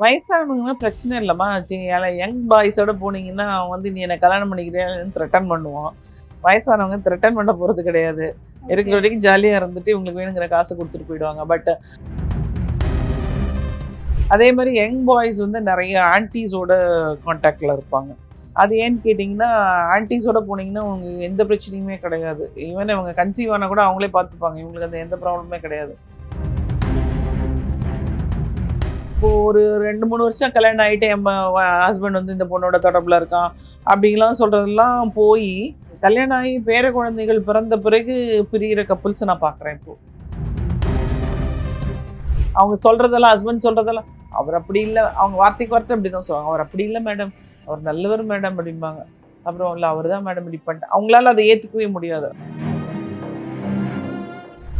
வயசானவங்கன்னா பிரச்சனை இல்லைம்மா. யங் பாய்ஸோட போனீங்கன்னா, அவன் வந்து நீ என்ன கல்யாணம் பண்ணிக்கிறியான்னு த்ரெட்டன் பண்ணுவான். வயசானவங்க த்ரெட்டன் பண்ண போறது கிடையாது. இருக்கிற ஓகே. வரைக்கும் ஜாலியா இருந்துட்டு இவங்களுக்கு வேணுங்கிற காச குடுத்துட்டு போயிடுவாங்க. பட் அதே மாரி யங் பாய்ஸ் வந்து நெறைய ஆன்டீஸோட கான்டாக்ட்ல இருப்பாங்க. அது ஏன்னு கேட்டீங்கன்னா, ஆன்டீஸோட போனீங்கன்னா, உங்களுக்கு எந்த பிரச்சனையுமே கிடையாது. ஈவன் இவங்க கன்சீவ் ஆனா கூட அவங்களே பார்த்துப்பாங்க. இவங்களுக்கு அந்த எந்த ப்ராப்ளமுமே கிடையாது. இப்போ ஒரு 2, 3 வருஷம் கல்யாணம் ஆயிட்டு என் ஹஸ்பண்ட் வந்து இந்த பொண்ணோட தொடர்புல இருக்கான். அப்படிங்கலாம் சொல்றதெல்லாம் போயி, கல்யாணம் ஆகி பேர குழந்தைகள் பிறந்த பிறகு பிரியிற கப்புள்ஸ நான் பார்க்குறேன் இப்போ. அவங்க சொல்றதெல்லாம் ஹஸ்பண்ட் சொல்றதெல்லாம், அவர் அப்படி இல்ல. அவங்க வார்த்தைக்கு வார்த்தை அப்படிதான் சொல்லுவாங்க. அவர் அப்படி இல்ல மேடம். அவர் நல்லவர் மேடம் அப்படிம்பாங்க. அப்புறம் இல்ல அவர் தான் மேடம் இப்படி பண்ணிட்டு அவங்களால அதை ஏத்துக்கவே முடியாது.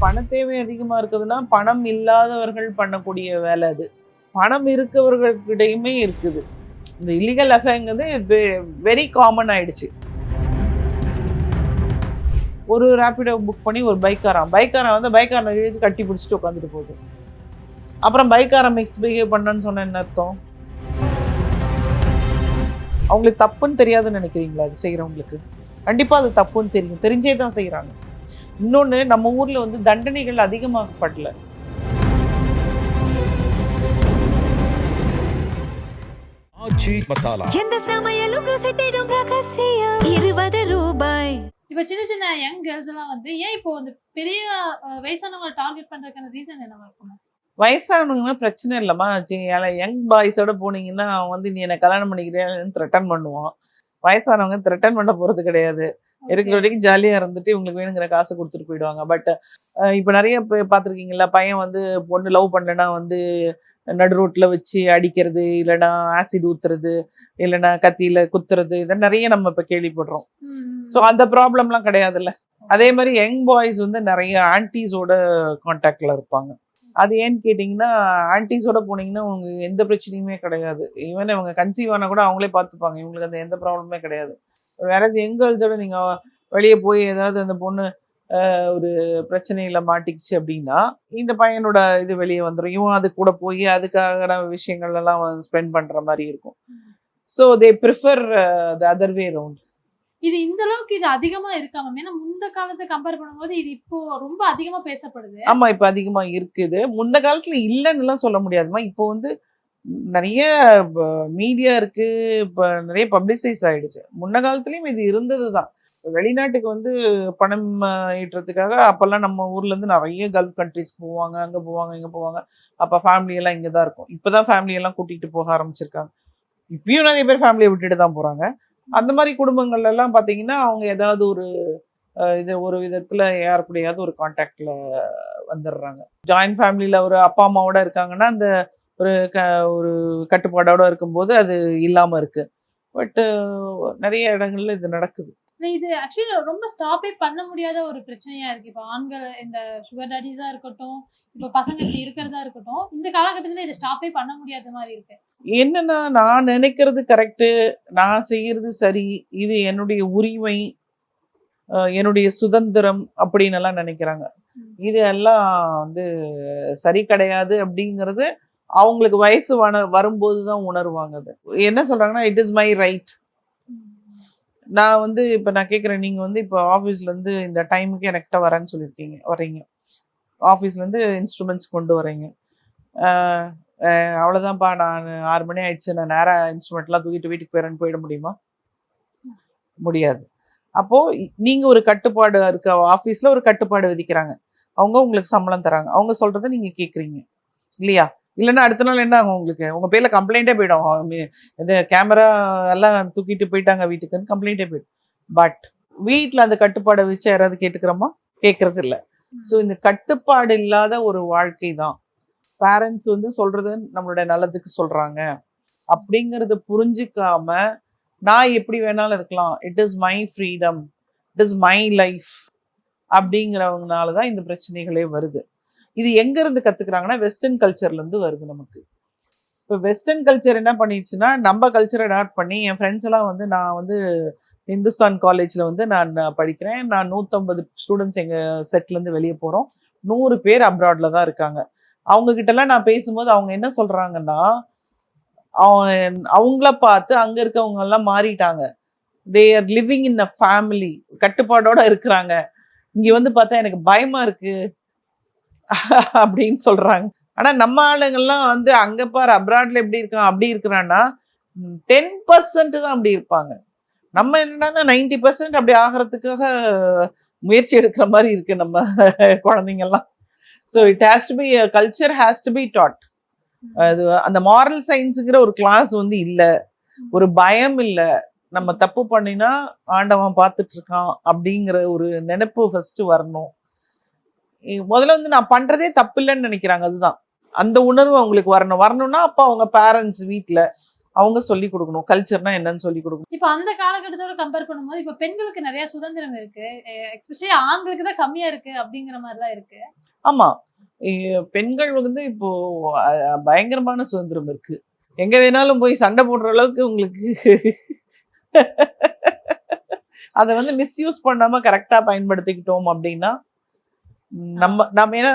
பண தேவை அதிகமா இருக்குதுன்னா, பணம் இல்லாதவர்கள் பண்ணக்கூடிய வேலை அது. பணம் இருக்கவர்களுக்கிடையுமே இருக்குது. இந்த இல்லீகல் அஃபேர்ங்கிறது வெரி காமன் ஆயிடுச்சு. ஒரு ரேபிடோ புக் பண்ணி ஒரு பைக்காரன் வந்து பைக்காரனை இழுத்து கட்டி பிடிச்சிட்டு உட்காந்துட்டு போகுது. அப்புறம் பைக்காரன் மிஸ்பிஹேவ் பண்ணன்னு சொன்ன என்ன அர்த்தம்? அவங்களுக்கு தப்புன்னு தெரியாதுன்னு நினைக்கிறீங்களா அது செய்கிறவங்களுக்கு? கண்டிப்பாக அது தப்புன்னு தெரியும். தெரிஞ்சே தான் செய்கிறாங்க. இன்னொன்று, நம்ம ஊரில் வந்து தண்டனைகள் அதிகமாகப்படல. மசாலா எந்த சமையலும் ருசி தேடும் ரகசியம் 20 ரூபாய். இப்ப சின்ன சின்ன யங் கேர்ள்ஸ் எல்லாம் வந்து ஏன் இப்போ வந்து பெரிய வயசானவங்களை டார்கெட் பண்றதுக்கான ரீசன் என்னவா இருக்கும்? வயசானவங்கன்னா பிரச்சனை இல்லைம்மா. யங் பாய்ஸோட போனீங்கன்னா, அவன் வந்து நீ என்ன கல்யாணம் பண்ணிக்கிறியான்னு த்ரெட்டன் பண்ணுவான். வயசானவங்க த்ரெட்டன் பண்ண போறது கிடையாது. இருக்கிற வரைக்கும் ஜாலியா இருந்துட்டு இவங்களுக்கு வேணுங்கிற காசை குடுத்துட்டு போயிடுவாங்க. பட் இப்ப நெறைய பார்த்துருக்கீங்கல்ல, பையன் வந்து பொண்ணு லவ் பண்ணலன்னா வந்து நடு ரோட்ல வச்சு அடிக்கிறது, இல்லைன்னா ஆசிட் ஊத்துறது, இல்லைன்னா கத்தியில குத்துறது, இதை நிறைய நம்ம இப்ப கேள்விப்படுறோம். ஸோ அந்த ப்ராப்ளம்லாம் கிடையாதுல்ல. அதே மாதிரி யங் பாய்ஸ் வந்து நிறைய ஆன்டீஸோட கான்டாக்ட்ல இருப்பாங்க. அது ஏன்னு கேட்டிங்கன்னா, ஆன்டீஸோட போனீங்கன்னா உங்களுக்கு எந்த பிரச்சனையுமே கிடையாது. ஈவன் இவங்க கன்சீவ் ஆனா கூட அவங்களே பார்த்துப்பாங்க. இவங்களுக்கு அந்த எந்த ப்ராப்ளமுமே கிடையாது. வேற யங் கேர்ள்ஸோட நீங்க வெளியே போய் ஏதாவது அந்த பொண்ணு ஒரு பிரச்சனையில மாட்டிக்கிச்சு அப்படின்னா, இந்த பையனோட இது வெளியே வந்துடும். இவன் அது கூட போய் அதுக்கான விஷயங்கள் எல்லாம் ஸ்பெண்ட் பண்ற மாதிரி இருக்கும். So they prefer the other way around. இது இந்த அளவுக்கு இது அதிகமா இருக்கா மேம்? ஏன்னா முந்த காலத்தை கம்பேர் பண்ணும்போது இது இப்போ ரொம்ப அதிகமா பேசப்படுது. ஆமா, இப்ப அதிகமா இருக்குது. முந்த காலத்துல இல்லைன்னு எல்லாம் சொல்ல முடியாதுமா. இப்போ வந்து நிறைய மீடியா இருக்கு. இப்ப நிறைய பப்ளிசைஸ் ஆயிடுச்சு. முன்ன காலத்துலயும் இது இருந்ததுதான். வெளிநாட்டுக்கு வந்து பணம் ஈட்டுறதுக்காக அப்பெல்லாம் நம்ம ஊர்ல இருந்து நிறைய கல்ஃப் கண்ட்ரிஸ்க்கு போவாங்க. அங்க போவாங்க, இங்க போவாங்க. அப்ப ஃபேமிலி எல்லாம் இங்கதான் இருக்கும். இப்பதான் ஃபேமிலி எல்லாம் கூட்டிட்டு போக ஆரம்பிச்சிருக்காங்க. இப்பயும் நிறைய பேர் ஃபேமிலியை விட்டுட்டு தான் போறாங்க. அந்த மாதிரி குடும்பங்கள்ல எல்லாம் பாத்தீங்கன்னா, அவங்க ஏதாவது ஒரு இது ஒரு விதத்துல யார் கூடயாவது ஒரு கான்டாக்ட்ல வந்துடுறாங்க. ஜாயிண்ட் ஃபேமிலியில ஒரு அப்பா அம்மாவோட இருக்காங்கன்னா, அந்த ஒரு ஒரு கட்டுப்பாடோட இருக்கும்போது அது இல்லாம இருக்கு. பட் நிறைய இடங்கள்ல இது நடக்குது. இது ஆக்சுவலி ரொம்ப ஸ்டாப்பே பண்ண முடியாத ஒரு பிரச்சனையா இருக்கு. இப்போ ஆண்கள் இந்த சுகர் டாடிஸா இருக்கட்டும், இப்போ பசங்க இப்படி இருக்கிறதா இருக்கட்டும், இந்த காலகட்டத்துல இதை ஸ்டாப்பே பண்ண முடியாத மாதிரி இருக்கு. என்னன்னா, நான் நினைக்கிறது கரெக்டு, நான் செய்யறது சரி, இது என்னுடைய உரிமை, என்னுடைய சுதந்திரம் அப்படின்னு எல்லாம் நினைக்கிறாங்க. இது எல்லாம் வந்து சரி கிடையாது அப்படிங்கிறது அவங்களுக்கு வயசு வரும்போது தான் உணர்வாங்க. அது என்ன சொல்றாங்கன்னா, இட் இஸ் மை ரைட். நான் வந்து இப்போ நான் கேட்குறேன், நீங்கள் வந்து இப்போ ஆஃபீஸ்லேருந்து இந்த டைமுக்கு எனக்கிட்ட வரேன்னு சொல்லியிருக்கீங்க, வரீங்க. ஆஃபீஸ்லேருந்து இன்ஸ்ட்ருமெண்ட்ஸ் கொண்டு வரீங்க. அவ்வளோதான்ப்பா, நான் 6 மணி ஆயிடுச்சு, நான் நேராக இன்ஸ்ட்ருமெண்ட்லாம் தூக்கிட்டு வீட்டுக்கு போயிடறேன்னு போயிட முடியுமா? முடியாது. அப்போது நீங்கள் ஒரு கட்டுப்பாடு இருக்க ஆஃபீஸில் ஒரு கட்டுப்பாடு விதிக்கிறாங்க. அவங்க உங்களுக்கு சம்பளம் தராங்க. அவங்க சொல்கிறத நீங்கள் கேட்குறீங்க இல்லையா? இல்லைன்னா அடுத்த நாள் என்ன ஆகும் உங்களுக்கு? உங்கள் பேரில் கம்ப்ளைண்ட்டே போயிடும். இந்த கேமரா எல்லாம் தூக்கிட்டு போயிட்டாங்க வீட்டுக்குன்னு கம்ப்ளைண்ட்டே போயிடும். பட் வீட்டில் அந்த கட்டுப்பாடை வச்சு யாராவது கேட்டுக்கிறோமா? கேட்கறது இல்லை. ஸோ இந்த கட்டுப்பாடு இல்லாத ஒரு வாழ்க்கை தான். பேரண்ட்ஸ் வந்து சொல்றது நம்மளுடைய நல்லதுக்கு சொல்றாங்க அப்படிங்கிறத புரிஞ்சிக்காம, நான் எப்படி வேணாலும் இருக்கலாம், it is my freedom, it is my life அப்படிங்கிறவங்கனால தான் இந்த பிரச்சனைகளே வருது. இது எங்க இருந்து கத்துக்கிறாங்கன்னா, வெஸ்டர்ன் கல்ச்சர்ல இருந்து வருது நமக்கு. இப்போ வெஸ்டர்ன் கல்ச்சர் என்ன பண்ணிடுச்சுன்னா, நம்ம கல்ச்சரை அடாப்ட் பண்ணி, என் ஃப்ரெண்ட்ஸ் எல்லாம் வந்து, நான் வந்து இந்துஸ்தான் காலேஜ்ல வந்து நான் படிக்கிறேன். நான் 150 ஸ்டூடெண்ட்ஸ் எங்க செட்ல இருந்து வெளியே போறோம். 100 பேர் அப்ராட்ல தான் இருக்காங்க. அவங்க கிட்ட எல்லாம் நான் பேசும்போது அவங்க என்ன சொல்றாங்கன்னா, அவங்கள பார்த்து அங்க இருக்கவங்க எல்லாம் மாறிட்டாங்க. They are living in a family, கட்டுப்பாடோட இருக்கிறாங்க. இங்க வந்து பார்த்தா எனக்கு பயமா இருக்கு அப்படின்னு சொல்றாங்க. ஆனா நம்ம ஆளுங்கெல்லாம் வந்து அங்க பாரு அப்ராட்ல எப்படி இருக்கான் அப்படி இருக்கிறான்னா 10% தான் அப்படி இருப்பாங்க. நம்ம என்னன்னா 90% அப்படி ஆகிறதுக்காக முயற்சி எடுக்கிற மாதிரி இருக்கு நம்ம குழந்தைங்கெல்லாம். So it has to be culture has to be that. அது அந்த மாரல் சயின்ஸுங்கிற ஒரு கிளாஸ் வந்து இல்ல, ஒரு பயம் இல்ல. நம்ம தப்பு பண்ணினா ஆண்டவன் பார்த்துட்டு இருக்கான் அப்படிங்கிற ஒரு நினைப்பு ஃபர்ஸ்ட் வரணும். முதல்ல வந்து நான் பண்றதே தப்பு இல்லைன்னு நினைக்கிறாங்க. அதுதான் அந்த உணர்வு அவங்களுக்கு வரணும்னா அப்ப அவங்க பேரண்ட்ஸ் வீட்ல அவங்க சொல்லி கொடுக்கணும், கல்ச்சர்னா என்னன்னு சொல்லி கொடுக்கணும். இப்ப அந்த காலகட்டத்தோட கம்பேர் பண்ணும்போது இப்ப பெண்களுக்கு நிறைய சுதந்திரம் இருக்கு, எஸ்பெஷலி ஆண்களுக்கு தான் கம்மியா இருக்கு அப்படிங்கிற மாதிரிலாம் இருக்கு. ஆமா, பெண்கள் வந்து இப்போ பயங்கரமான சுதந்திரம் இருக்கு. எங்க வேணாலும் போய் சண்டை போடுற அளவுக்கு உங்களுக்கு அதை வந்து மிஸ்யூஸ் பண்ணாம கரெக்டா பயன்படுத்திக்கிட்டோம் அப்படின்னா நம்ம ஏன்னா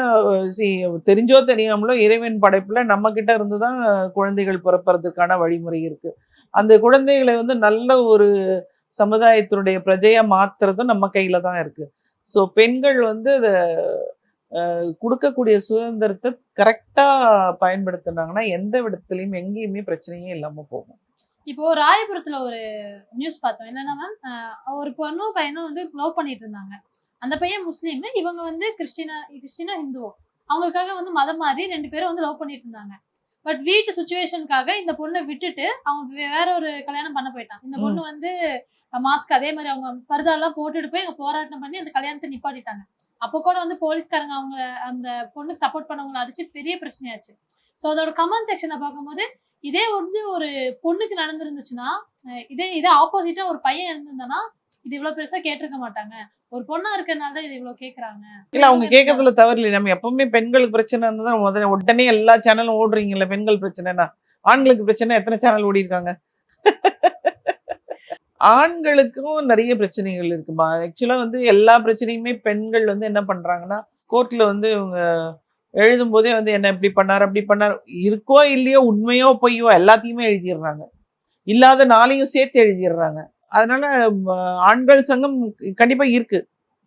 தெரிஞ்சோ தெரியாமலோ இறைவன் படைப்புல நம்ம கிட்ட இருந்துதான் குழந்தைகள் பிறப்பறதுக்கான வழிமுறை இருக்கு. அந்த குழந்தைகளை வந்து நல்ல ஒரு சமுதாயத்தினுடைய பிரஜையா மாத்துறதும் நம்ம கையில தான் இருக்கு. ஸோ பெண்கள் வந்து அதை கொடுக்கக்கூடிய சுதந்திரத்தை கரெக்டா பயன்படுத்தினாங்கன்னா எந்த விடத்துலயும் எங்கேயுமே பிரச்சனையே இல்லாம போகும். இப்போ ராயபுரத்துல ஒரு நியூஸ் பார்த்தோம். என்னன்னா மேம், ஒரு பொண்ணும் பையனும் வந்து லவ் பண்ணிட்டு இருந்தாங்க. அந்த பையன் முஸ்லீம், இவங்க வந்து கிறிஸ்டினா ஹிந்துவோ, அவங்களுக்காக வந்து மதம் மாறி 2 பேரும் வந்து லவ் பண்ணிட்டு இருந்தாங்க. பட் வீட்டு சுச்சுவேஷனுக்காக இந்த பொண்ணை விட்டுட்டு அவன் வேற ஒரு கல்யாணம் பண்ண போயிட்டான். இந்த பொண்ணு வந்து மாஸ்க் அதே மாதிரி அவங்க பர்தாலாம் போட்டுட்டு போய் அங்க போராட்டம் பண்ணி அந்த கல்யாணத்தை நிப்பாட்டிட்டாங்க. அப்போ கூட வந்து போலீஸ்காரங்க அவங்க அந்த பொண்ணுக்கு சப்போர்ட் பண்ணவங்களை அடிச்சு பெரிய பிரச்சனையாச்சு. ஸோ அதோட கமெண்ட் செக்ஷனை பார்க்கும்போது இதே வந்து ஒரு பொண்ணுக்கு நடந்திருந்துச்சுன்னா, இதே ஆப்போசிட்டா ஒரு பையன் இருந்திருந்தானா இது இவ்வளவு பெருசா கேட்டிருக்க மாட்டாங்க. ஒரு பொண்ணா இருக்கறனால தான் இது இவ்வளவு கேக்குறாங்க. இல்ல அவங்க கேட்கறதுல தவறு இல்லை. நம்ம எப்பவுமே பெண்களுக்கு பிரச்சனை இருந்தா முதல்ல உடனே எல்லா சேனலும் ஓடுறீங்கல்ல. பெண்கள் பிரச்சனைனா ஆண்களுக்கு பிரச்சனை எத்தனை சேனல் ஓடி இருக்காங்க? ஆண்களுக்கும் நிறைய பிரச்சனைகள் இருக்குமா. ஆக்சுவலா வந்து எல்லா பிரச்சனையுமே பெண்கள் வந்து என்ன பண்றாங்கன்னா, கோர்ட்ல வந்து இவங்க எழுதும் போதே வந்து என்ன இப்படி பண்ணாரு அப்படி பண்ணாரு, இருக்கோ இல்லையோ உண்மையோ பொய்யோ எல்லாத்தையுமே எழுதிடுறாங்க. இல்லாத நாளையும் சேர்த்து எழுதிடுறாங்க. அதனால ஆண்கள் சங்கம் கண்டிப்பா இருக்கு.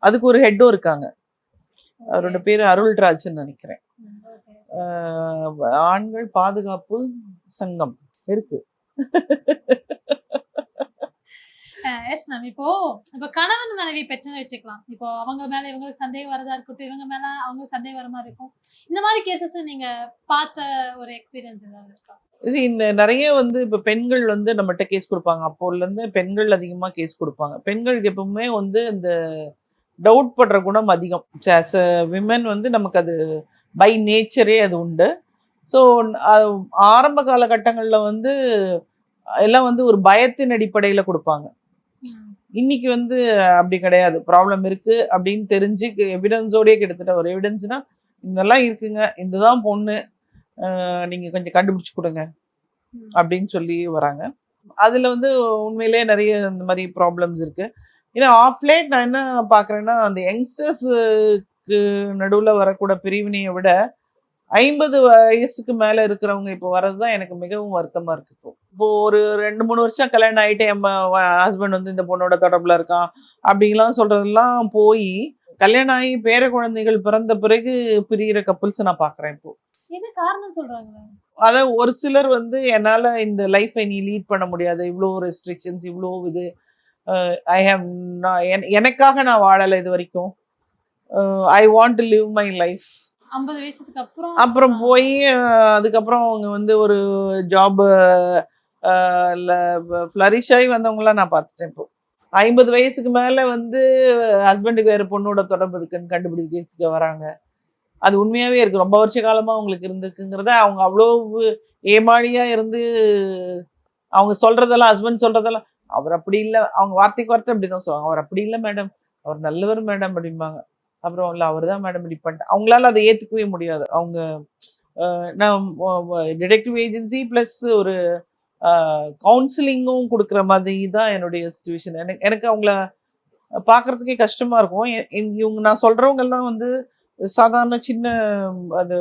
அதுக்கு ஒரு ஹெட்டும் இருக்காங்க. அவரோட பேரு அருள்ராஜ்னு நினைக்கிறேன். ஆண்கள் பாதுகாப்பு சங்கம் இருக்கு. Yes ma'am. இப்போ கணவன் மனைவி பிரச்சனை வச்சுக்கலாம். இப்போ அவங்க மேல இவங்களுக்கு சந்தேகம் வரதா இருக்கட்டும், இவங்க மேல அவங்க சந்தேகம் வர மாதிரி இருக்கும். இந்த மாதிரி கேசஸ் நீங்க பார்த்த ஒரு எக்ஸ்பீரியன்ஸ் ஏதாவது இருக்கா? இந்த நிறைய வந்து இப்ப பெண்கள் வந்து நம்மகிட்ட கேஸ் கொடுப்பாங்க. அப்போல இருந்து பெண்கள் அதிகமா கேஸ் கொடுப்பாங்க. பெண்களுக்கு எப்பவுமே வந்து இந்த டவுட் படுற குணம் அதிகம். ஆஸ் அ விமன் வந்து நமக்கு அது பை நேச்சரே அது உண்டு. ஸோ ஆரம்ப காலகட்டங்களில் வந்து எல்லாம் வந்து ஒரு பயத்தின் அடிப்படையில கொடுப்பாங்க. இன்னைக்கு வந்து அப்படி கிடையாது. ப்ராப்ளம் இருக்கு அப்படின்னு தெரிஞ்சு எவிடன்ஸோடய கிட்டத்தட்ட ஒரு எவிடன்ஸ்னா இதெல்லாம் இருக்குங்க, இதுதான் பொண்ணு, நீங்க கொஞ்சம் கண்டுபிடிச்சு கொடுங்க அப்படின்னு சொல்லி வராங்க. அதுல வந்து உண்மையிலேயே நிறைய இந்த மாதிரி ப்ராப்ளம்ஸ் இருக்கு. ஏன்னா ஆஃப் லேட் நான் என்ன பாக்குறேன்னா, அந்த யங்ஸ்டர்ஸுக்கு நடுவுல வரக்கூட பிரிவினையை விட 50 வயசுக்கு மேல இருக்கிறவங்க இப்போ வர்றதுதான் எனக்கு மிகவும் வருத்தமா இருக்கு. இப்போ ஒரு 2-3 வருஷம் கல்யாணம் ஆயிட்டு என் ஹஸ்பண்ட் வந்து இந்த பொண்ணோட தொடர்புல இருக்கான் அப்படிங்கலாம் சொல்றதெல்லாம் போய் கல்யாணம் ஆகி பேர குழந்தைகள் பிறந்த பிறகு பிரியிற கப்புள்ஸ் நான் பாக்குறேன். இப்போ என்ன காரணம் சொல்றாங்க? அதாவது ஒரு சிலர் வந்து என்னால இந்த லைஃபை நீ லீட் பண்ண முடியாது, இவ்வளோ ரெஸ்ட்ரிக்ஷன்ஸ், இவ்வளோ இது, ஐ ஹவ் எனக்காக நான் வாழலை இது வரைக்கும், I want to live my life. 50 வயசுக்கு அப்புறம் போய் அதுக்கப்புறம் அவங்க வந்து ஒரு ஜாப் ஃப்ளரிஷ் ஆகி வந்தவங்களாம் நான் பார்த்துட்டேன். இப்போ 50 வயசுக்கு மேல வந்து ஹஸ்பண்டுக்கு வேற பொண்ணோட தொடர்பு இருக்குன்னு கண்டுபிடிக்க வராங்க. அது உண்மையாவே இருக்கு. ரொம்ப வருஷ காலமா அவங்களுக்கு இருந்துக்குங்கிறத அவங்க அவ்வளோ ஏமாளியா இருந்து அவங்க சொல்றதெல்லாம், ஹஸ்பண்ட் சொல்றதெல்லாம் அவர் அப்படி இல்லை, அவங்க வார்த்தைக்கு வார்த்தை அப்படிதான் சொல்லுவாங்க. அவர் அப்படி இல்லை மேடம், அவர் நல்லவர் மேடம் அப்படிம்பாங்க. அப்புறம் இல்லை அவர் தான் மேடம் இப்படி பண்ணிட்டு அவங்களால அதை ஏற்றுக்கவே முடியாது. அவங்க நான் டிடெக்டிவ் ஏஜென்சி ப்ளஸ் ஒரு கவுன்சிலிங்கும் கொடுக்குற மாதிரி தான் என்னுடைய சுச்சுவேஷன். எனக்கு அவங்கள பார்க்கறதுக்கே கஷ்டமா இருக்கும். இவங்க நான் சொல்றவங்க எல்லாம் வந்து சாதாரண சின்ன அது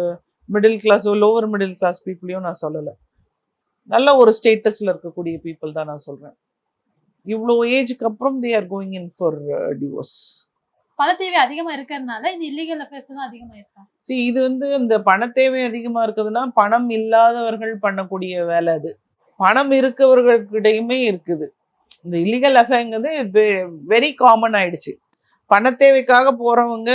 மிடில் கிளாஸோ லோவர் மிடில் கிளாஸ் பீப்புளையும் நான் சொல்லலை. நல்ல ஒரு ஸ்டேட்டஸ்ல இருக்கக்கூடிய பீப்புள் தான் நான் சொல்றேன். இவ்வளோ ஏஜுக்கு அப்புறம் they are going in for divorce. பண தேவை அதிகமா இருக்கிறதுனால இந்த இல்லீகல் அஃபேர்ஸ் தான் அதிகமா இருக்கா? இது வந்து இந்த பண தேவை அதிகமா இருக்குதுன்னா பணம் இல்லாதவர்கள் பண்ணக்கூடிய வேலை அது. பணம் இருக்கவர்களுக்கிடையுமே இருக்குது. இந்த இல்லீகல் அஃபேர்ங்கிறது வெரி காமன் ஆயிடுச்சு. பண தேவைக்காக போறவங்க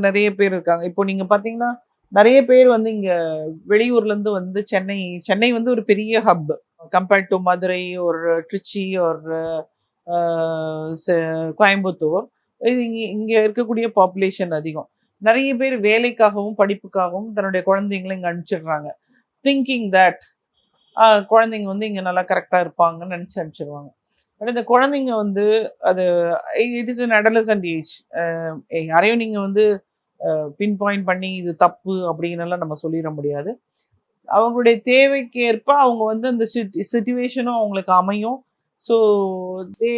நிறைய பேர் இருக்காங்க. இப்போ நீங்க பாத்தீங்கன்னா நிறைய பேர் வந்து இங்க வெளியூர்ல இருந்து வந்து சென்னை வந்து ஒரு பெரிய ஹப் கம்பேர்ட் டு மதுரை ஒரு ட்ரிச்சி ஒரு கோயம்புத்தூர். இது இங்க இருக்கக்கூடிய பாப்புலேஷன் அதிகம். நிறைய பேர் வேலைக்காகவும் படிப்புக்காகவும் தன்னுடைய குழந்தைங்களை இங்க அனுப்பிச்சிடுறாங்க. திங்கிங் தட் குழந்தைங்க வந்து இங்க நல்லா கரெக்டா இருப்பாங்கன்னு நினைச்சு அனுப்பிச்சிடுவாங்க. பட் இந்த குழந்தைங்க வந்து அது it is an adolescent age. யாரையும் நீங்க வந்து பின் பாயிண்ட் பண்ணி இது தப்பு அப்படின்னு எல்லாம் நம்ம சொல்லிட முடியாது. அவங்களுடைய தேவைக்கு ஏற்ப அவங்க வந்து அந்த சிச்சுவேஷனும் அவங்களுக்கு அமையும். So they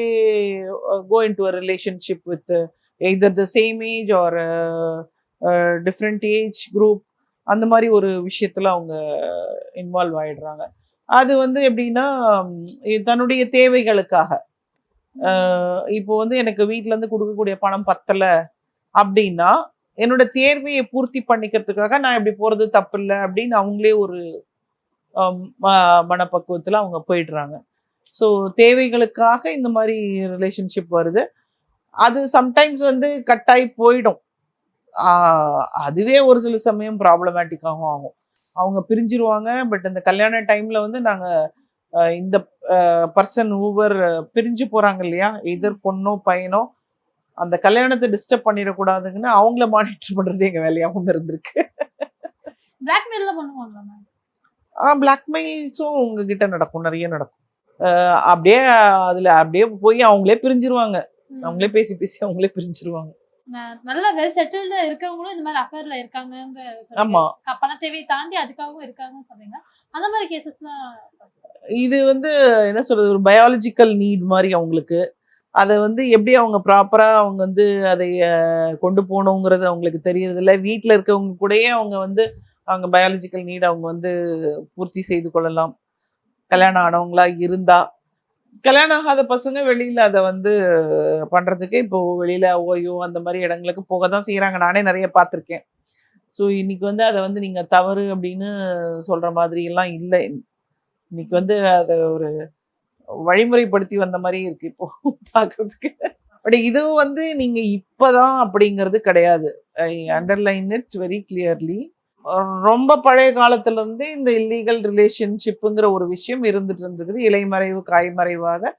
go in to a relationship with either the same age or different age group. அந்த மாதிரி ஒரு விஷயத்துல அவங்க இன்வால்வ் ஆயிடுறாங்க. அது வந்து எப்படின்னா தன்னுடைய தேவைகளுக்காக இப்போ வந்து எனக்கு வீட்டுல இருந்து கொடுக்கக்கூடிய பணம் பத்தல அப்படின்னா என்னோட தேர்வையை பூர்த்தி பண்ணிக்கிறதுக்காக நான் இப்படி போறது தப்பு இல்லை அப்படின்னு அவங்களே ஒரு மனப்பக்குவத்துல அவங்க போயிடுறாங்க. ஸோ தேவைகளுக்காக இந்த மாதிரி ரிலேஷன்ஷிப் வருது. அது சம்டைம்ஸ் வந்து கட்டாயி போயிடும். அதுவே ஒரு சில சமயம் ப்ராப்ளமேட்டிக்காகவும் ஆகும். அவங்க பிரிஞ்சிருவாங்க. பட் அந்த கல்யாண டைம்ல வந்து நாங்க இந்த பர்சன் ஊவர் பிரிஞ்சு போறாங்க இல்லையா, எதர் பொண்ணோ பையனோ, அந்த கல்யாணத்தை டிஸ்டர்ப் பண்ணிடக்கூடாதுன்னு அவங்கள மானிட்டர் பண்றது எங்க வேலையாகவும் இருந்திருக்கு. பிளாக்மெயில்ல பண்ணுவாங்களா மேம்? பிளாக்மெயில்ஸும் உங்ககிட்ட நடக்கும், நிறைய நடக்கும். அப்படியே அதுல அப்படியே போய் அவங்களே பிரிஞ்சிருவாங்க. அவங்களே பேசி பேசி அவங்களே பிரிஞ்சிருவாங்க. நல்ல வெல் செட்டில்டு இருக்கவங்களும் இந்த மாதிரி அஃபேர்ல இருக்காங்கங்க. ஆமா, பண தேவையை தாண்டி அதுக்காகவும் இருக்காங்கன்னு சொல்றீங்க. அந்த மாதிரி கேசஸ்லாம் இது வந்து என்ன சொல்றது, ஒரு பயாலஜிக்கல் நீட் மாதிரி அவங்களுக்கு. அதை வந்து எப்படி அவங்க ப்ராப்பரா அவங்க வந்து அதை கொண்டு போகணுங்கிறது அவங்களுக்கு தெரியறது இல்லை. வீட்டில் இருக்கவங்க கூடயே அவங்க வந்து அவங்க பயாலஜிக்கல் நீட் அவங்க வந்து பூர்த்தி செய்து கொள்ளலாம். கல்யாணம் ஆனவங்களா இருந்தா. கல்யாணம் ஆகாத பசங்க வெளியில அதை வந்து பண்றதுக்கு இப்போ வெளியில ஓயோ அந்த மாதிரி இடங்களுக்கு போக தான் செய்யறாங்க. நானே நிறைய பார்த்துருக்கேன். ஸோ இன்னைக்கு வந்து அதை வந்து நீங்க தவறு அப்படின்னு சொல்ற மாதிரி எல்லாம் இல்லை. இன்னைக்கு வந்து அதை ஒரு வழிமுறைப்படுத்தி வந்த மாதிரி இருக்கு இப்போ பார்க்கறதுக்கு. பட் இதுவும் வந்து நீங்க இப்பதான் அப்படிங்கிறது கிடையாது. ஐ அண்டர்லைன் இட் வெரி கிளியர்லி. ரொம்ப பழைய காலத்துல இருந்தே இந்த இல்லீகல் ரிலேஷன்ஷிப்புங்கிற ஒரு விஷயம் இருந்துட்டு இருந்தது. இலைமறைவு காய்மறைவாக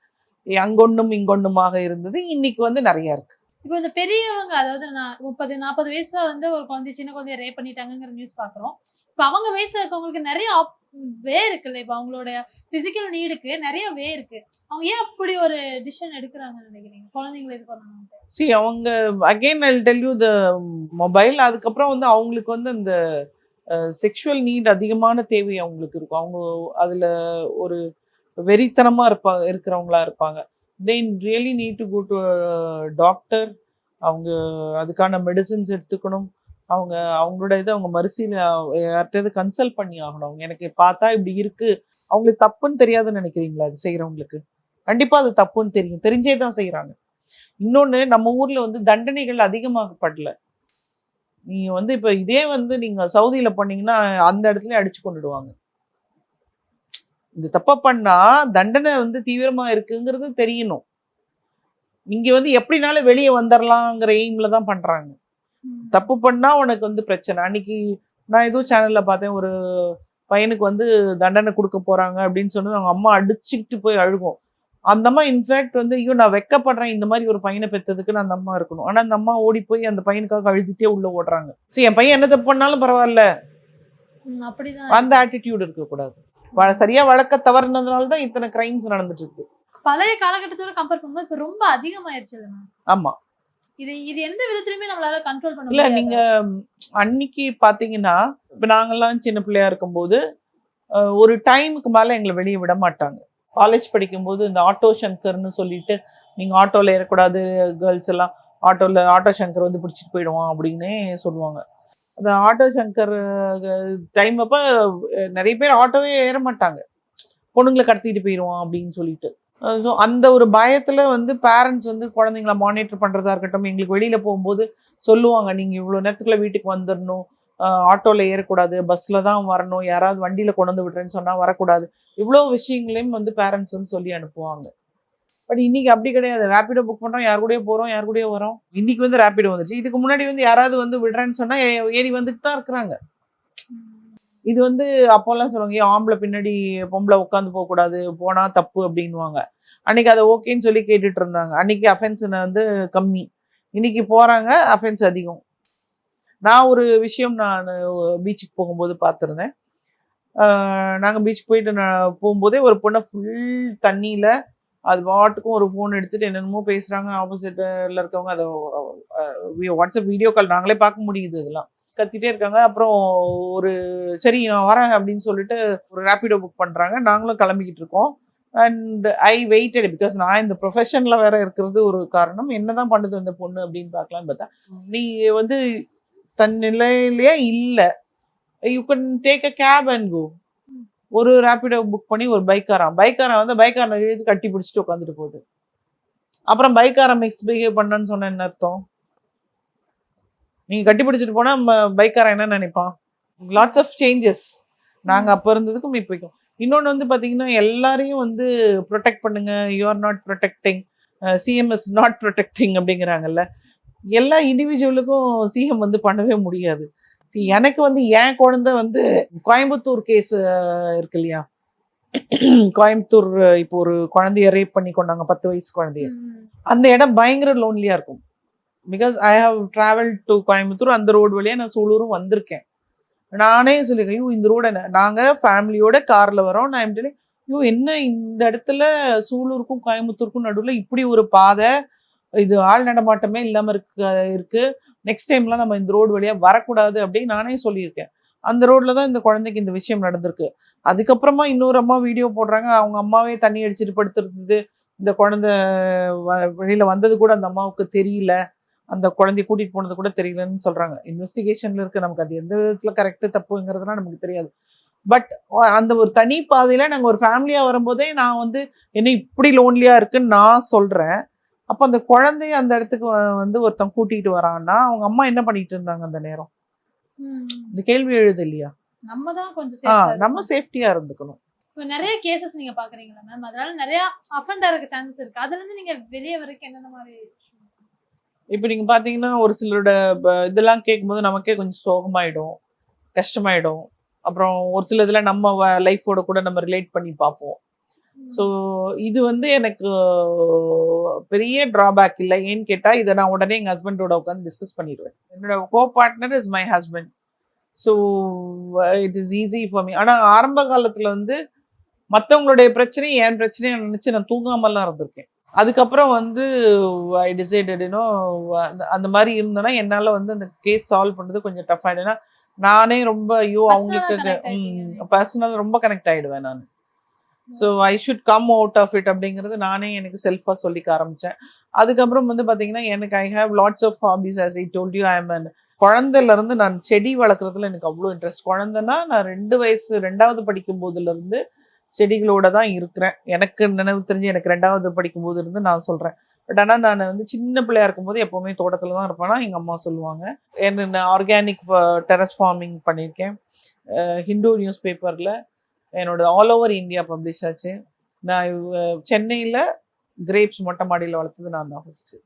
அங்கொன்னும் இங்கொன்னுமாக இருந்தது. இன்னைக்கு வந்து நிறைய இருக்கு. இப்போ இந்த பெரியவங்க, அதாவது 30-40 வயசுல வந்து ஒரு குழந்தை, சின்ன குழந்தைய ரேப் பண்ணிட்டாங்கிற நியூஸ் பாக்குறோம். இப்போ அவங்க வயசுல இருக்கவங்களுக்கு நிறைய வே இருக்குல்ல. இப்போ அவங்களோட பிசிக்கல் நீடுக்கு நிறைய வே இருக்கு. அவங்க ஏன் அப்படி ஒரு டிசிஷன் எடுக்கிறாங்கன்னு நினைக்கிறீங்க, குழந்தைங்களை இது பண்ணணும்? அவங்க again I tell you the mobile. அதுக்கப்புறம் வந்து அவங்களுக்கு வந்து அந்த செக்ஷுவல் நீட் அதிகமான தேவை அவங்களுக்கு இருக்கும். அவங்க அதுல ஒரு வெறித்தனமா இருக்கிறவங்களா இருப்பாங்க. they really need to go to a doctor. அவங்க அதுக்கான மெடிசின்ஸ் எடுத்துக்கணும். அவங்களோட இதை அவங்க மறுசீல யார்கிட்ட கன்சல்ட் பண்ணி ஆகணும். அவங்க எனக்கு பார்த்தா இப்படி இருக்கு, அவங்களுக்கு தப்புன்னு தெரியாதுன்னு நினைக்கிறீங்களா? அது செய்யறவங்களுக்கு கண்டிப்பா அது தப்புன்னு தெரியும், தெரிஞ்சே தான் செய்யறாங்க. இன்னொன்னு, நம்ம ஊர்ல வந்து தண்டனைகள் அதிகமாகப்படல. நீங்க வந்து இப்ப இதே வந்து நீங்க சவுதியில பண்ணீங்கன்னா அந்த இடத்துல அடிச்சு கொண்டுடுவாங்க. இந்த தப்ப பண்ணா தண்டனை வந்து தீவிரமா இருக்குங்கிறது தெரியணும். இங்க வந்து எப்படினாலும் வெளியே வந்துடலாங்கிற எய்ம்ல தான் பண்றாங்க. தப்பு பண்ணா உனக்கு வந்து பிரச்சனை. அன்னைக்கு நான் ஏதோ சேனல்ல பார்த்தேன், ஒரு பையனுக்கு வந்து தண்டனை கொடுக்க போறாங்க அப்படின்னு சொன்னது அவங்க அம்மா அடிச்சுட்டு போய் அழுகும். அந்த அம்மா இன்ஃபேக்ட் வந்து ஐயோ நான் வெக்கப்படுறேன், இந்த மாதிரி ஒரு பையனை பெற்றதுக்கு அந்த அம்மா இருக்கணும். ஆனா அந்த அம்மா ஓடி போய் அந்த பையனுக்காக அழுதுட்டே உள்ள ஓடுறாங்க. சரி, என் பையன் என்ன தப்பு பண்ணாலும் பரவாயில்ல, அப்படிதான் அந்த ஆட்டிடியூட் இருக்கக்கூடாது. சரியா வளர்க்க தவறுனதுனால தான் இத்தனை கிரைம்ஸ் நடந்துட்டு இருக்கு. பழைய காலகட்டத்தோட கம்பேர் பண்ணும்போது இப்ப ரொம்ப அதிகமாயிருச்சு. ஆமா, இது எந்த விதத்திலுமே நம்மளால கண்ட்ரோல் பண்ண இல்ல. முடியாது. நீங்க அன்னைக்கு பாத்தீங்கன்னா, இப்ப நாங்கெல்லாம் சின்ன பிள்ளையா இருக்கும்போது ஒரு டைமுக்கு மேல எங்களை வெளியே விட மாட்டாங்க. காலேஜ் படிக்கும்போது இந்த ஆட்டோ சங்கர்னு சொல்லிட்டு, நீங்க ஆட்டோல ஏறக்கூடாது, கேர்ள்ஸ் எல்லாம் ஆட்டோ சங்கர் வந்து பிடிச்சிட்டு போயிடுவான் அப்படின்னே சொல்லுவாங்க. அந்த ஆட்டோ சங்கர் டைம் அப்ப நிறைய பேர் ஆட்டோவே ஏற மாட்டாங்க. பொண்ணுங்களை கடத்திட்டு போயிடுவான் அப்படின்னு சொல்லிட்டு. ஸோ அந்த ஒரு பயத்துல வந்து பேரண்ட்ஸ் வந்து குழந்தைங்கள மானிட்டர் பண்றதா இருக்கட்டும், எங்களுக்கு வெளியில போகும்போது சொல்லுவாங்க, நீங்க இவ்வளவு நேரத்துக்குள்ள வீட்டுக்கு வந்துடணும், ஆட்டோல ஏறக்கூடாது, பஸ்ல தான் வரணும், யாராவது வண்டியில கொண்டு வந்து விடுறேன்னு சொன்னா வரக்கூடாது, இவ்வளவு விஷயங்களையும் வந்து பேரண்ட்ஸ் வந்து சொல்லி அனுப்புவாங்க. பட் இன்னைக்கு அப்படி கிடையாது. ரேபிடோ புக் பண்றோம், யார் கூடயோ போறோம், யார் கூடயோ வரோம். இன்னைக்கு வந்து ரேபிடோ வந்துச்சு. இதுக்கு முன்னாடி வந்து யாராவது வந்து விடுறேன்னு சொன்னா ஏறி வந்துட்டு தான் இருக்கிறாங்க. இது வந்து அப்போல்லாம் சொல்லுவாங்க, ஏன் ஆம்பளை பின்னாடி பொம்பளை உட்காந்து போக கூடாது, போனா தப்பு அப்படின்னுவாங்க. அன்னைக்கு அதை ஓகேன்னு சொல்லி கேட்டுட்டு இருந்தாங்க. அன்னைக்கு அஃபென்ஸ் வந்து கம்மி, இன்னைக்கு போறாங்க அஃபென்ஸ் அதிகம். நான் ஒரு விஷயம் நான் பீச்சுக்கு போகும்போது பார்த்துருந்தேன். நாங்கள் பீச்சுக்கு போயிட்டு போகும்போதே ஒரு பொண்ணை ஃபுல் தண்ணியில அது பாட்டுக்கும் ஒரு ஃபோன் எடுத்துட்டு என்னென்னமோ பேசுறாங்க. ஆப்போசிட்ல இருக்கவங்க அதை வாட்ஸ்அப் வீடியோ கால் நாங்களே பார்க்க முடியுது. இதெல்லாம் கத்திட்டே இருக்காங்க. அப்புறம் ஒரு சரி நான் வரேன் அப்படின்னு சொல்லிட்டு ஒரு ரேபிடோ புக் பண்றாங்க. நாங்களும் கிளம்பிக்கிட்டு இருக்கோம். அண்ட் ஐ வெயிட்டட் பிகாஸ் நான் இந்த ப்ரொஃபஷன்ல வேற இருக்கிறது ஒரு காரணம். என்னதான் பண்ணுது அந்த பொண்ணு அப்படின்னு பார்க்கலான்னு பார்த்தா, நீ வந்து தன் நிலையிலேயே இல்லை, you can take a cab and go. ஒரு ரேபிடோ புக் பண்ணி ஒரு பைக்காரன் வந்து பைக்காரனை இழுத்து கட்டி பிடிச்சிட்டு உட்காந்துட்டு போகுது. அப்புறம் பைக்காரன் மிஸ்பிஹேவ் பண்ணன்னு சொன்ன என்ன அர்த்தம்? நீங்க கட்டி பிடிச்சிட்டு போனா பைக்காரன் என்ன நினைப்பான்? லாட்ஸ் ஆஃப் சேஞ்சஸ் நாங்க அப்ப இருந்ததுக்கும் இப்போக்கும். இன்னொன்று வந்து பார்த்தீங்கன்னா, எல்லாரையும் வந்து ப்ரொடெக்ட் பண்ணுங்க, you are not protecting, CM is not protecting அப்படிங்கிறாங்கல்ல. எல்லா இண்டிவிஜுவலுக்கும் சிஎம் வந்து பண்ணவே முடியாது. எனக்கு வந்து என் குழந்தை வந்து கோயம்புத்தூர் கேஸ் இருக்கு இல்லையா, கோயம்புத்தூர் இப்போ ஒரு குழந்தைய ரேப் பண்ணி கொண்டாங்க, 10 வயசு குழந்தைய. அந்த இடம் பயங்கர லோன்லியா இருக்கும். Because I have travel to Coimbatore, அந்த ரோடு வழியா நான் சூலூரும் வந்திருக்கேன். நானே சொல்லியிருக்கேன், ஐயோ இந்த ரோடு என்ன, நாங்கள் ஃபேமிலியோட காரில் வரோம், நான் எப்படி ஐயோ என்ன இந்த இடத்துல சூலூருக்கும் கோயம்புத்தூருக்கும் நடுவில் இப்படி ஒரு பாதை, இது ஆள் நடமாட்டமே இல்லாமல் இருக்கு, நெக்ஸ்ட் டைம்லாம் நம்ம இந்த ரோடு வழியாக வரக்கூடாது அப்படின்னு நானே சொல்லியிருக்கேன். அந்த ரோட்ல தான் இந்த குழந்தைக்கு இந்த விஷயம் நடந்திருக்கு. அதுக்கப்புறமா இன்னொரு அம்மா வீடியோ போடுறாங்க, அவங்க அம்மாவே தண்ணி அடிச்சுட்டு படுத்துருந்தது, இந்த குழந்தை வெளியில வந்தது கூட அந்த அம்மாவுக்கு தெரியல, அந்த குழந்தைய கூட்டிட்டு போனது கூட தெரியலன்னு சொல்றாங்க. இன்வெஸ்டிகேஷன்ல இருக்கு, நமக்கு அது எந்த விதத்துல கரெக்ட் தப்புங்கிறதுலாம் நமக்கு தெரியாது. பட் அந்த ஒரு தனி பாதையில நாங்க ஒரு ஃபேமிலியா வரும்போதே நான் வந்து என்ன இப்படி லோன்லியா இருக்குன்னு நான் சொல்றேன். அப்ப அந்த குழந்தைய அந்த இடத்துக்கு வந்து ஒருத்தன் கூட்டிட்டு வரான்னா அவங்க அம்மா என்ன பண்ணிட்டு இருந்தாங்க அந்த நேரம்? இந்த கேள்வி எழுது இல்லையா? நம்ம தான் கொஞ்சம் நம்ம சேஃப்டியா இருந்துக்கணும். இப்போ நிறைய கேசஸ் நீங்க பாக்குறீங்களா மேம்? அதனால நிறைய அஃபெண்ட் ஆக சான்சஸ் இருக்கு. அதுல இருந்து நீங்க வெளியே வரைக்கும் என்னென்ன மாதிரி? இப்போ நீங்க பாத்தீங்கன்னா ஒரு சிலரோட இதெல்லாம் கேட்கும்போது நமக்கே கொஞ்சம் சோகமாயிடும், கஷ்டமாயிடும். அப்புறம் ஒரு சில இதில் நம்ம லைஃபோட கூட நம்ம ரிலேட் பண்ணி பார்ப்போம். ஸோ இது வந்து எனக்கு பெரிய ட்ராபேக் இல்லை. ஏன்னு கேட்டால் இதை நான் உடனே எங்கள் ஹஸ்பண்டோட உட்காந்து டிஸ்கஸ் பண்ணிடுவேன். என்னோட co partner is my husband. So it is easy for me. ஆனால் ஆரம்ப காலத்தில் வந்து மற்றவங்களுடைய பிரச்சனையை என் பிரச்சனையை நினச்சி நான் தூங்காமலாம் இருந்திருக்கேன். அதுக்கப்புறம் வந்து ஐ டிசைடட் அந்த மாதிரி இருந்தேன்னா என்னால் வந்து அந்த கேஸ் சால்வ் பண்ணுறது கொஞ்சம் டஃப் ஆகிடுனா நானே ரொம்ப ஐயோ அவங்களுக்கு பர்சனல் ரொம்ப கனெக்ட் ஆகிடுவேன் நான். So I should come out of it அப்படிங்கிறது நானே எனக்கு செல்ஃபாக சொல்லிக்க ஆரம்பித்தேன். அதுக்கப்புறம் வந்து பார்த்தீங்கன்னா எனக்கு I have lots of hobbies. As I told you, I am குழந்தையிலேருந்து நான் செடி வளர்க்குறதுல எனக்கு அவ்வளோ இன்ட்ரெஸ்ட். குழந்தைன்னா நான் 2 வயசு 2வது படிக்கும் போதுலேருந்து செடிகளோட தான் இருக்கிறேன். எனக்கு நினைவு தெரிஞ்சு எனக்கு 2வது படிக்கும் போது இருந்து நான் சொல்கிறேன். பட் ஆனால் நான் வந்து சின்ன பிள்ளையா இருக்கும்போது எப்போவுமே தோட்டத்தில் தான் இருப்பேன்னா எங்கள் அம்மா சொல்லுவாங்க. நான் ஆர்கானிக் டெரஸ் ஃபார்மிங் பண்ணியிருக்கேன். ஹிந்து நியூஸ் பேப்பரில் என்னோட ஆல் ஓவர் இந்தியா பப்ளிஷ் ஆச்சு. நான் சென்னையில் கிரேப்ஸ் மொட்டை மாடியில் வளர்த்தது நான் தான் ஃபஸ்ட்டு.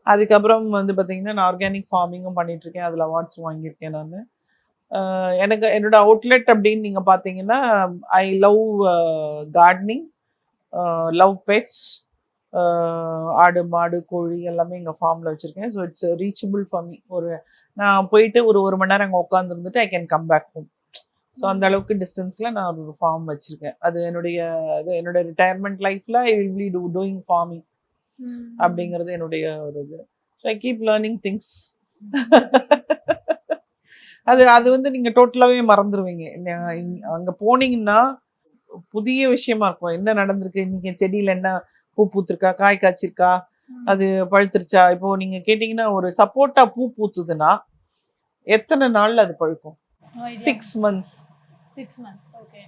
அதுக்கப்புறம் வந்து பார்த்தீங்கன்னா நான் ஆர்கானிக் ஃபார்மிங்கும் பண்ணிகிட்ருக்கேன். அதில் அவார்ட்ஸ் வாங்கியிருக்கேன் நான். எனக்கு என்னோட அவுட்லெட் அப்படின்னு நீங்கள் பார்த்தீங்கன்னா I love gardening, love pets, ஆடு மாடு கோழி எல்லாமே எங்கள் ஃபார்மில் வச்சுருக்கேன். So it's reachable for me. நான் போயிட்டு ஒரு மணி நேரம் அங்கே உட்காந்துருந்துட்டு I can come back home. ஸோ அந்த அளவுக்கு டிஸ்டன்ஸில் நான் ஒரு ஃபார்ம் வச்சுருக்கேன். அது என்னோட ரிட்டையர்மெண்ட் லைஃப்பில் I will be doing farming அப்படிங்கிறது என்னுடைய ஒரு இது. So I keep learning things. அது வந்து நீங்கள் டோட்டலாகவே மறந்துடுவீங்க. அங்கே போனீங்கன்னா புதிய விஷயமா இருக்கும். என்ன நடந்திருக்கு, இன்னைக்கு செடியில் என்ன பூ பூத்துருக்கா, காய் காய்ச்சிருக்கா, அது பழுத்துருச்சா. இப்போ நீங்கள் கேட்டிங்கன்னா ஒரு சப்போட்டா பூ பூத்துதுன்னா எத்தனை நாளில் அது பழுக்கும்? 6 months. 6 months. ஓகே.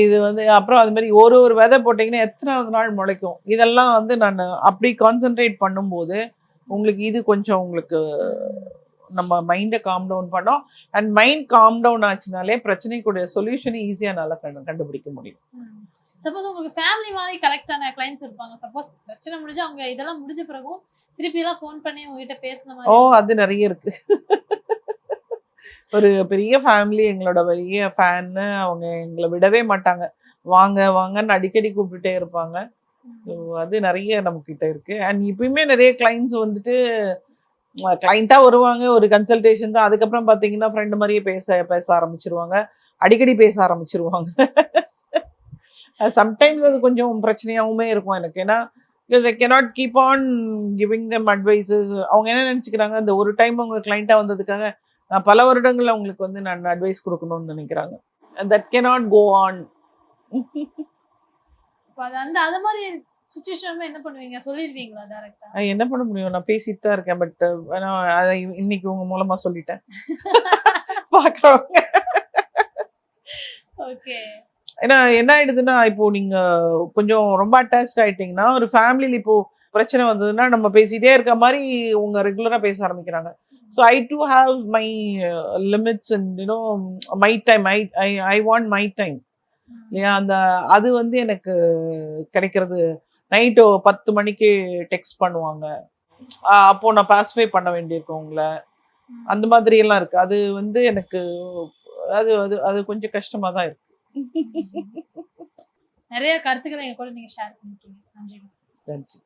இது வந்து அப்புறம் அது மாதிரி ஒரு விதை போட்டிங்கன்னா எத்தனாவது நாள் முளைக்கும், இதெல்லாம் வந்து நான் அப்படி கான்சென்ட்ரேட் பண்ணும்போது உங்களுக்கு இது கொஞ்சம் உங்களுக்கு நம்ம மைண்டை காம் டவுன் பண்ணோம். அண்ட் மைண்ட் காம் டவுன் ஆச்சுனாலே பிரச்சனைக்குடைய சொல்யூஷனை ஈஸியாக நல்லா கண்டுபிடிக்க முடியும். சப்போஸ் உங்களுக்கு ஃபேமிலி மாதிரி கரெக்டான கிளைண்ட்ஸ் இருப்பாங்க. சப்போஸ் பிரச்சனை முடிஞ்சு அவங்க இதெல்லாம் முடிஞ்ச பிறகும் திருப்பி எல்லாம் ஃபோன் பண்ணி உங்ககிட்ட பேசுன ஓ மாதிரி. அது நிறைய இருக்கு. ஒரு பெரிய ஃபேமிலி, எங்களோட பெரிய ஃபேன்னு, அவங்க எங்களை விடவே மாட்டாங்க. வாங்க வாங்கன்னு அடிக்கடி கூப்பிட்டுட்டே இருப்பாங்க. ஸோ அது நிறைய நம்மக்கிட்ட இருக்கு. அண்ட் இப்பயுமே நிறைய கிளைண்ட்ஸ் வந்துட்டு கிளைண்ட்டாக வருவாங்க, ஒரு கன்சல்டேஷன் தான். அதுக்கப்புறம் பார்த்தீங்கன்னா ஃப்ரெண்டு மாதிரியே பேச ஆரம்பிச்சிருவாங்க, அடிக்கடி பேச ஆரம்பிச்சிருவாங்க. சம்டைம்ஸ் அது கொஞ்சம் பிரச்சனையாகவுமே இருக்கும் எனக்கு. ஏன்னா because I cannot keep on giving them advices. அவங்க என்ன நினச்சிக்கிறாங்க, அந்த ஒரு டைம் அவங்க கிளைண்ட்டாக வந்ததுக்காக நான் பல வருடங்கள் அவங்களுக்கு வந்து நான் அட்வைஸ் கொடுக்கணும்னு நினைக்கிறாங்க. That cannot go on. அது மாதிரி சுச்சுவேஷன் என்ன பண்ணுவீங்க? சொல்லிடுவீங்களா டைரக்டா? என்ன பண்ண முடியும், நான் பேசிட்டு தான் இருக்கேன். பட் அதை இன்னைக்கு உங்க மூலமா சொல்லிட்டேன். பார்க்குறவங்க. ஓகே. ஏன்னா என்ன ஆயிடுதுன்னா, இப்போ நீங்க கொஞ்சம் ரொம்ப அட்டாச்ட் ஆயிட்டீங்கன்னா, ஒரு ஃபேமிலியில் இப்போ பிரச்சனை வந்ததுன்னா நம்ம பேசிட்டே இருக்க மாதிரி உங்க ரெகுலரா பேச ஆரம்பிக்கிறாங்க. So I to have my limits and you know my time. I want my time இல்லையா? அது வந்து எனக்கு கிடைக்கிறது. நைட்டு 10 மணிக்கு டெக்ஸ்ட் பண்ணுவாங்க, அப்போ நான் பாசிஃபை பண்ண வேண்டியிருக்கும் உங்களை. அந்த மாதிரி எல்லாம் இருக்கு. அது வந்து எனக்கு அது அது அது கொஞ்சம் கஷ்டமா தான் இருக்கு. நிறைய கருத்துக்களை எங்க கூட நீங்க ஷேர் பண்ணிருக்கீங்க. நன்றி. நன்றி.